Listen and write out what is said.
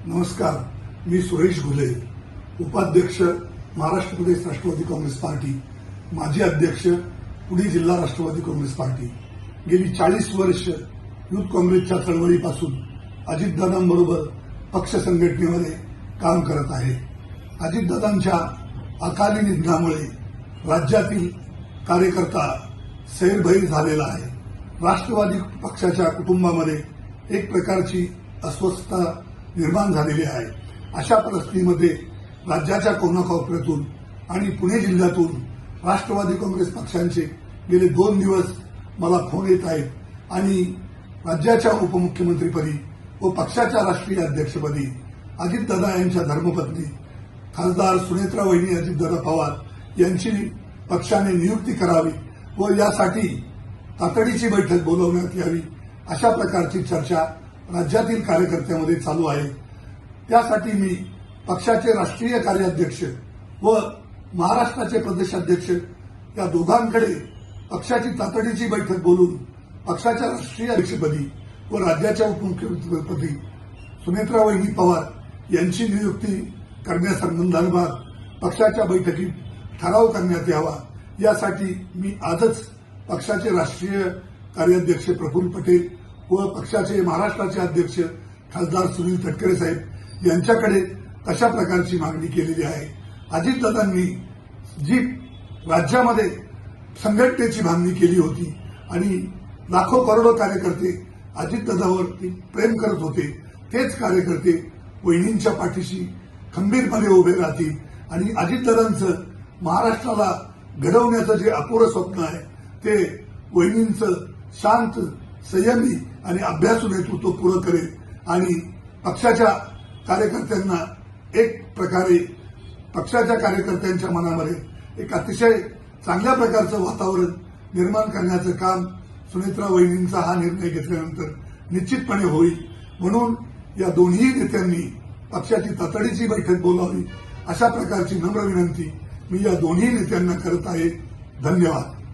नमस्कार, मी सुरेश घुले, उपाध्यक्ष महाराष्ट्र प्रदेश राष्ट्रवादी काँग्रेस पार्टी, माजी अध्यक्ष पुणे जिल्हा राष्ट्रवादी काँग्रेस पार्टी। गेली 40 वर्ष युथ काँग्रेसच्या चळवळीपासून अजितदादांबरोबर पक्ष संघटनेमध्ये काम करत आहे। अजितदादांच्या अकाली निधनामुळे राज्यातील कार्यकर्ता सैरभैर झालेला आहे। राष्ट्रवादी पक्षाच्या कुटुंबामध्ये एक प्रकारची अस्वस्थता निर्माण झालेली आहे। अशा परिस्थितीमध्ये राज्याच्या कोनाकोपऱ्यातून आणि पुणे जिल्ह्यातून राष्ट्रवादी काँग्रेस पक्षांचे गेले 2 दिवस मला फोन येत आहेत आणि राज्याच्या उपमुख्यमंत्रीपदी व पक्षाच्या राष्ट्रीय अध्यक्षपदी अजितदादा यांच्या धर्मपत्नी खासदार सुनेत्रा वहिनी अजितदादा पवार यांची पक्षाने नियुक्ती करावी व यासाठी तातडीची बैठक बोलवण्यात यावी, अशा प्रकारची चर्चा राज्यातील कार्यकर्त्यांमध्ये चालू आहे। त्यासाठी मी पक्षाचे राष्ट्रीय कार्याध्यक्ष व महाराष्ट्राचे प्रदेशाध्यक्ष या दोघांकडे पक्षाची तातडीची बैठक बोलून पक्षाच्या राष्ट्रीय अध्यक्षपदी व राज्याच्या उपमुख्यमंत्रीपदी सुनेत्रा वहिनी पवार यांची नियुक्ती करण्यासंदर्भात पक्षाच्या बैठकीत ठराव करण्यात यावा, यासाठी मी आजच पक्षाचे राष्ट्रीय कार्याध्यक्ष प्रफुल्ल पटेल व पक्षाचे महाराष्ट्राचे अध्यक्ष खासदार सुनील तटकरे साहेब यांच्याकडे तशा प्रकारची मागणी केलेली आहे। अजितदादांनी जी राज्यामध्ये संघटनेची बांधणी केली होती आणि लाखो करोडो कार्यकर्ते अजितदादावरती प्रेम करत होते, तेच कार्यकर्ते वहिनींच्या पाठीशी खंबीरपणे उभे राहतील आणि अजितदादांचं महाराष्ट्राला घडवण्याचं जे अपुरं स्वप्न आहे ते वहिनींचं शांत, संयमी आणि अभ्यासू नेतृत्व पुरं करेल आणि पक्षाच्या कार्यकर्त्यांना एक प्रकारे पक्षाच्या कार्यकर्त्यांच्या मनामध्ये एक अतिशय चांगल्या प्रकारचं वातावरण निर्माण करण्याचं काम सुनेत्रा वहिनींचा हा निर्णय घेतल्यानंतर निश्चितपणे होईल। म्हणून या दोन्ही नेत्यांनी पक्षाची तातडीची बैठक बोलावी, अशा प्रकारची नम्र विनंती मी या दोन्ही नेत्यांना करत आहे। धन्यवाद।